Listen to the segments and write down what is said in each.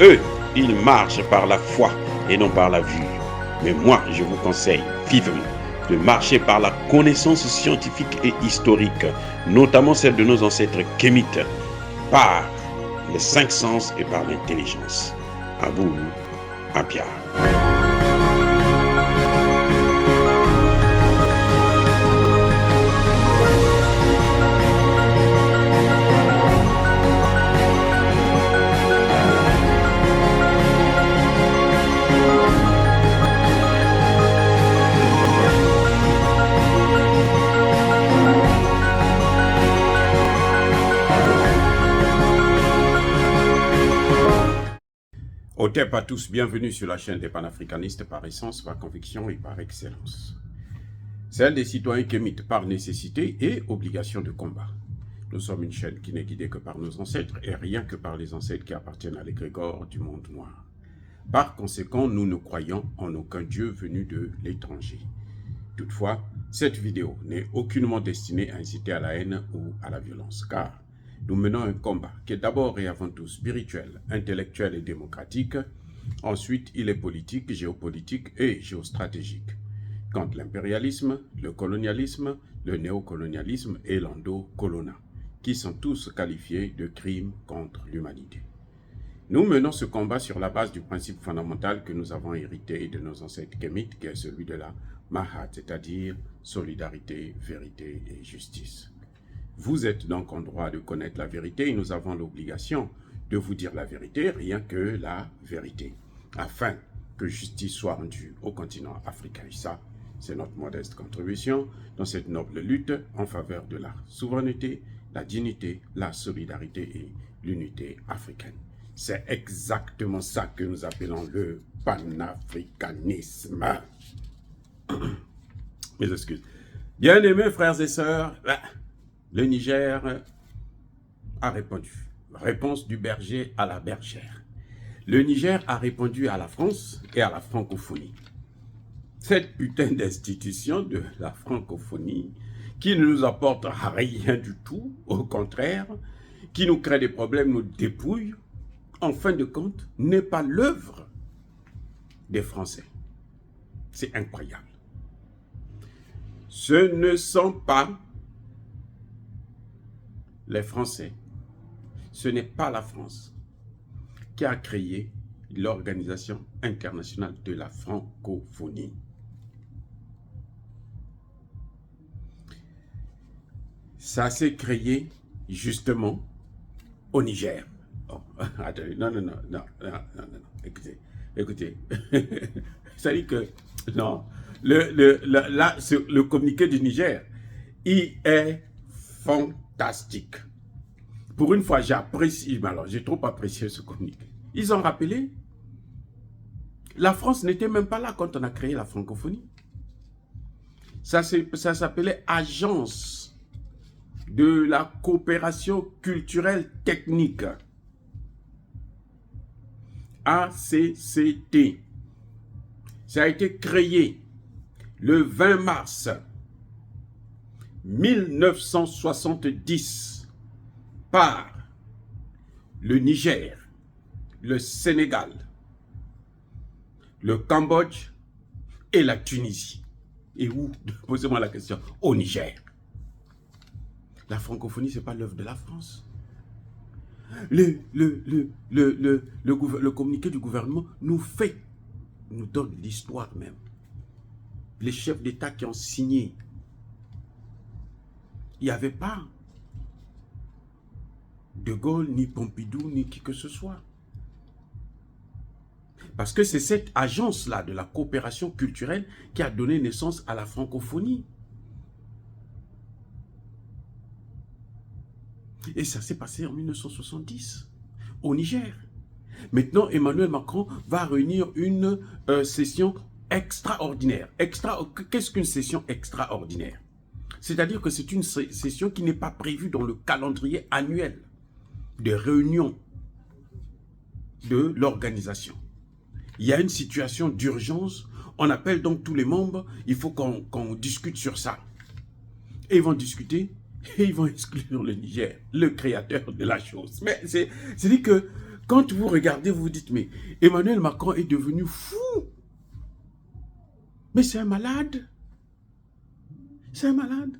Eux, ils marchent par la foi et non par la vue. Mais moi, je vous conseille vivement de marcher par la connaissance scientifique et historique, notamment celle de nos ancêtres kémites, par les cinq sens et par l'intelligence. À vous, à Pierre. Au TEP à tous, bienvenue sur la chaîne des panafricanistes par essence, par conviction et par excellence. Celle des citoyens kémites par nécessité et obligation de combat. Nous sommes une chaîne qui n'est guidée que par nos ancêtres et rien que par les ancêtres qui appartiennent à l'égrégore du monde noir. Par conséquent, nous ne croyons en aucun dieu venu de l'étranger. Toutefois, cette vidéo n'est aucunement destinée à inciter à la haine ou à la violence, car nous menons un combat qui est d'abord et avant tout spirituel, intellectuel et démocratique. Ensuite, il est politique, géopolitique et géostratégique. Contre l'impérialisme, le colonialisme, le néocolonialisme et l'endocolonat, qui sont tous qualifiés de crimes contre l'humanité. Nous menons ce combat sur la base du principe fondamental que nous avons hérité de nos ancêtres kémites, qui est celui de la Mahat, c'est-à-dire solidarité, vérité et justice. Vous êtes donc en droit de connaître la vérité et nous avons l'obligation de vous dire la vérité, rien que la vérité, afin que justice soit rendue au continent africain. Et ça, c'est notre modeste contribution dans cette noble lutte en faveur de la souveraineté, la dignité, la solidarité et l'unité africaine. C'est exactement ça que nous appelons le panafricanisme. Mes excuses. Bien-aimés frères et sœurs, le Niger a répondu. Réponse du berger à la bergère. Le Niger a répondu à la France et à la francophonie. Cette putain d'institution de la francophonie qui ne nous apporte rien du tout, au contraire, qui nous crée des problèmes, nous dépouille, en fin de compte, n'est pas l'œuvre des Français. C'est incroyable. Ce ne sont pas les Français, ce n'est pas la France qui a créé l'Organisation internationale de la francophonie. Ça s'est créé justement au Niger. Oh, attendez, non, écoutez. Ça dit que, non, le communiqué du Niger, il est fantastique. Pour une fois, j'apprécie, mais alors j'ai trop apprécié ce communiqué. Ils ont rappelé, la France n'était même pas là quand on a créé la francophonie. Ça s'appelait Agence de la coopération culturelle technique. ACCT. Ça a été créé le 20 mars 1970 par le Niger, le Sénégal, le Cambodge et la Tunisie. Et où? Posez-moi la question. Au Niger. La francophonie, ce n'est pas l'œuvre de la France. Le communiqué du gouvernement nous donne l'histoire même. Les chefs d'État qui ont signé. Il n'y avait pas De Gaulle, ni Pompidou, ni qui que ce soit. Parce que c'est cette agence-là de la coopération culturelle qui a donné naissance à la francophonie. Et ça s'est passé en 1970, au Niger. Maintenant, Emmanuel Macron va réunir une session extraordinaire. Qu'est-ce qu'une session extraordinaire? C'est-à-dire que c'est une session qui n'est pas prévue dans le calendrier annuel de réunion de l'organisation. Il y a une situation d'urgence, on appelle donc tous les membres, il faut qu'on discute sur ça. Et ils vont discuter et ils vont exclure le Niger, le créateur de la chose. Mais c'est dit que Quand vous regardez, vous vous dites, mais Emmanuel Macron est devenu fou. Mais c'est un malade. C'est un malade.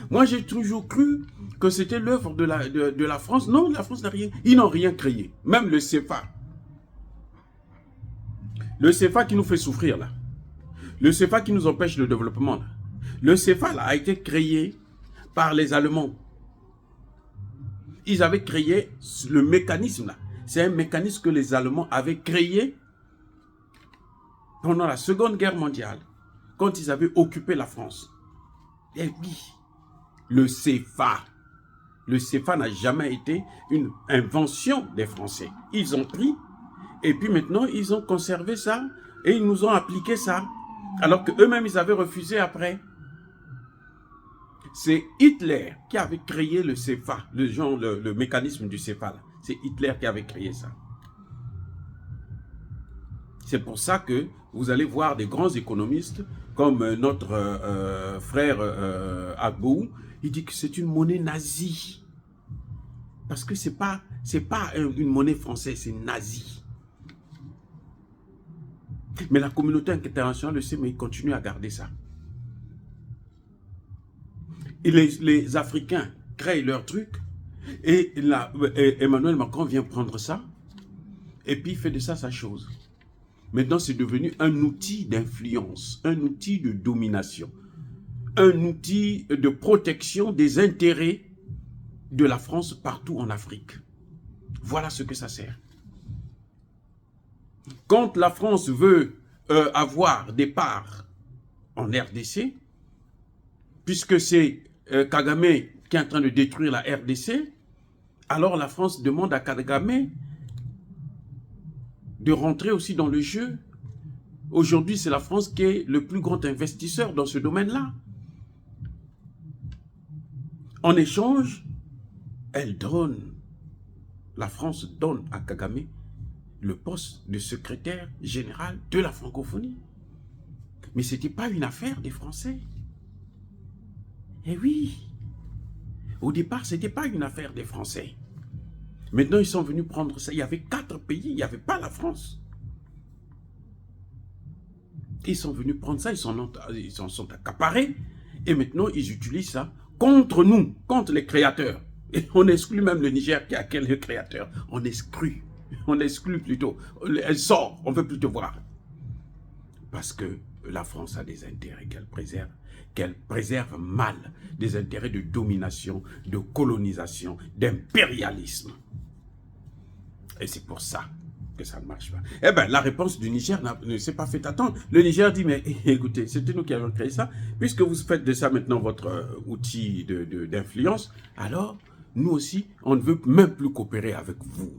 Moi, j'ai toujours cru que c'était l'œuvre de la France. Non, la France n'a rien. Ils n'ont rien créé. Même le CFA. Le CFA qui nous fait souffrir, là. Le CFA qui nous empêche le développement, là. Le CFA, là, a été créé par les Allemands. Ils avaient créé le mécanisme, là. C'est un mécanisme que les Allemands avaient créé pendant la Seconde Guerre mondiale, quand ils avaient occupé la France. Et oui, le CFA n'a jamais été une invention des Français. Ils ont pris, et puis maintenant, ils ont conservé ça, et ils nous ont appliqué ça, alors qu'eux-mêmes, ils avaient refusé après. C'est Hitler qui avait créé le CFA, le mécanisme du CFA. C'est Hitler qui avait créé ça. C'est pour ça que vous allez voir des grands économistes comme notre frère Agbou, il dit que c'est une monnaie nazie. Parce que c'est pas une monnaie française, c'est nazi. Mais la communauté internationale le sait, mais ils continuent à garder ça. Et les Africains créent leur truc, et Emmanuel Macron vient prendre ça, et puis il fait de ça sa chose. Maintenant, c'est devenu un outil d'influence, un outil de domination, un outil de protection des intérêts de la France partout en Afrique. Voilà ce que ça sert. Quand la France veut avoir des parts en RDC, puisque c'est Kagame qui est en train de détruire la RDC, alors la France demande à Kagame de rentrer aussi dans le jeu. Aujourd'hui, c'est la France qui est le plus grand investisseur dans ce domaine-là. En échange, la France donne à Kagame le poste de secrétaire général de la francophonie. Mais ce n'était pas une affaire des Français. Eh oui, au départ, ce n'était pas une affaire des Français. Maintenant, ils sont venus prendre ça. Il y avait 4 pays, il n'y avait pas la France. Ils sont venus prendre ça, ils s'en sont accaparés. Et maintenant, ils utilisent ça contre nous, contre les créateurs. Et on exclut même le Niger qui a quel créateur. On exclut plutôt. Elle sort, on ne veut plus te voir. Parce que la France a des intérêts qu'elle préserve mal. Des intérêts de domination, de colonisation, d'impérialisme. Et c'est pour ça que ça ne marche pas. Eh bien, la réponse du Niger ne s'est pas fait attendre. Le Niger dit, mais écoutez, c'était nous qui avons créé ça. Puisque vous faites de ça maintenant votre outil d'influence, alors, nous aussi, on ne veut même plus coopérer avec vous.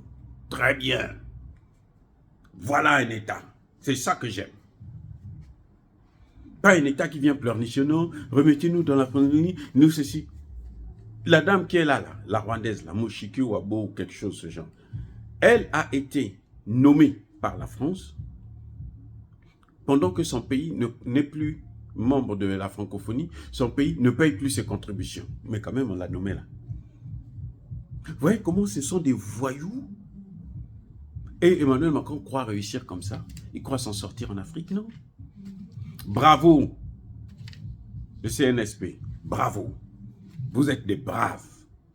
Très bien. Voilà un État. C'est ça que j'aime. Pas un État qui vient pleurnicher, non, remettez-nous dans la pandémie, nous ceci. La dame qui est là, la Rwandaise, la Moshiki Wabo ou quelque chose de ce genre, elle a été nommée par la France pendant que son pays n'est plus membre de la francophonie, son pays ne paye plus ses contributions. Mais quand même, on l'a nommée là. Vous voyez comment ce sont des voyous? Et Emmanuel Macron croit réussir comme ça. Il croit s'en sortir en Afrique, non? Bravo, le CNSP, bravo. Vous êtes des braves.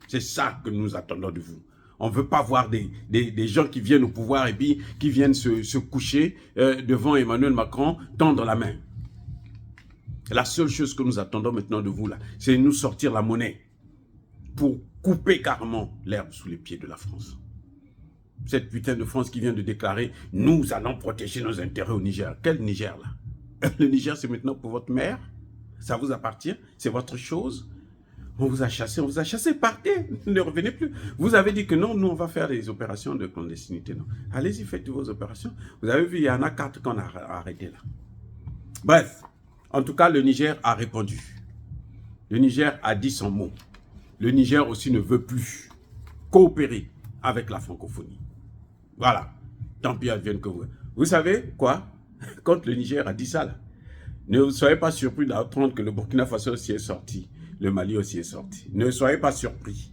C'est ça que nous attendons de vous. On ne veut pas voir des gens qui viennent au pouvoir et puis qui viennent se coucher devant Emmanuel Macron, tendre la main. La seule chose que nous attendons maintenant de vous, là, c'est de nous sortir la monnaie pour couper carrément l'herbe sous les pieds de la France. Cette putain de France qui vient de déclarer « Nous allons protéger nos intérêts au Niger ». Quel Niger, là? Le Niger, c'est maintenant pour votre mère. Ça vous appartient. C'est votre chose. On vous a chassé, partez, ne revenez plus. Vous avez dit que non, nous on va faire des opérations de clandestinité. Non. Allez-y, faites vos opérations. Vous avez vu, il y en a 4 qu'on a arrêtées là. Bref, en tout cas, le Niger a répondu. Le Niger a dit son mot. Le Niger aussi ne veut plus coopérer avec la francophonie. Voilà. Tant pis, advienne que vous. Vous savez quoi? Quand le Niger a dit ça, là, ne soyez pas surpris d'apprendre que le Burkina Faso aussi est sorti. Le Mali aussi est sorti. Ne soyez pas surpris.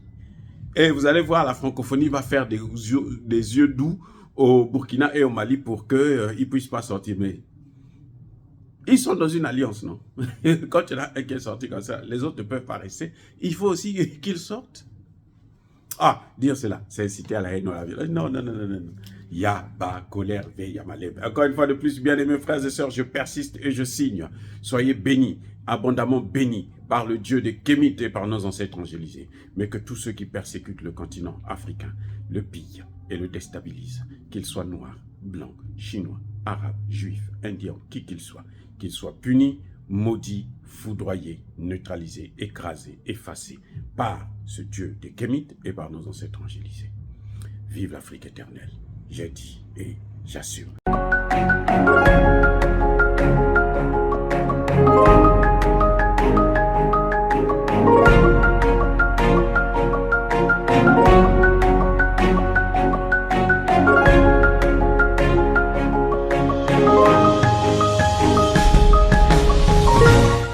Et vous allez voir, la francophonie va faire des yeux doux au Burkina et au Mali pour qu'ils ne puissent pas sortir. Mais ils sont dans une alliance, non? Quand il y en a un qui est sorti comme ça, les autres ne peuvent pas rester. Il faut aussi qu'ils sortent. Ah, dire cela, c'est inciter à la haine ou à la violence. Non, non, non, non, non. Yaba, colère, veille, yamaleb. Encore une fois de plus, bien-aimés frères et sœurs, je persiste et je signe. Soyez bénis, abondamment bénis par le Dieu des Kémites et par nos ancêtres angélisés. Mais que tous ceux qui persécutent le continent africain le pillent et le déstabilisent, qu'ils soient noirs, blancs, chinois, arabes, juifs, indiens, qui qu'ils soient punis, maudits, foudroyés, neutralisés, écrasés, effacés par ce Dieu des Kémites et par nos ancêtres angélisés. Vive l'Afrique éternelle, j'ai dit et j'assure.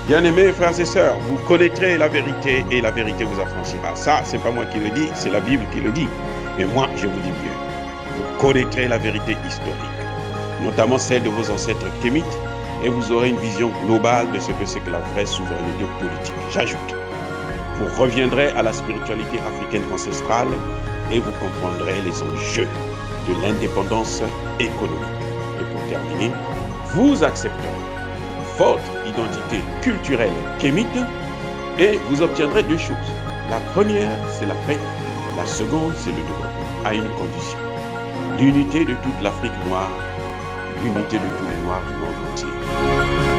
Bien-aimés frères et sœurs, vous connaîtrez la vérité et la vérité vous affranchira. Ça, c'est pas moi qui le dis, c'est la Bible qui le dit. Mais moi, je vous dis mieux. Vous connaîtrez la vérité historique, notamment celle de vos ancêtres kémites, et vous aurez une vision globale de ce que c'est que la vraie souveraineté politique. J'ajoute, vous reviendrez à la spiritualité africaine ancestrale et vous comprendrez les enjeux de l'indépendance économique. Et pour terminer, vous accepterez votre identité culturelle kémite et vous obtiendrez deux choses. La première, c'est la paix. La seconde, c'est le développement, à une condition. L'unité de toute l'Afrique noire, l'unité de tous les Noirs du monde entier.